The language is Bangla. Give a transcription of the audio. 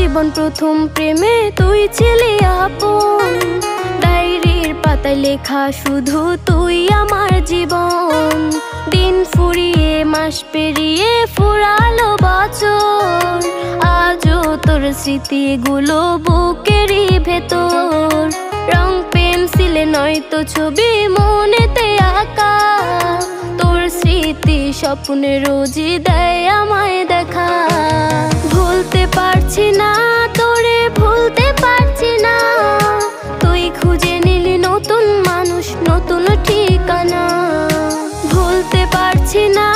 জীবন প্রথম প্রেমে তুই ছিলি আপন, ডায়েরির পাতায় লেখা শুধু তুই আমার জীবন। দিন ফুরিয়ে মাস পেরিয়ে ফুরালো বছর, আজও তোর স্মৃতিগুলো বুকেরই ভেতর। রং পেন্সিলে নয়তো ছবি মনেতে আঁকা, তোর স্মৃতি স্বপ্নে রোজই দেয় আমায় দেখা। ভুলতে পারছি না তোরে, ভুলতে পারছি না, তুই খুঁজে নিলি নতুন মানুষ, নতুন ঠিকানা। ভুলতে পারছি না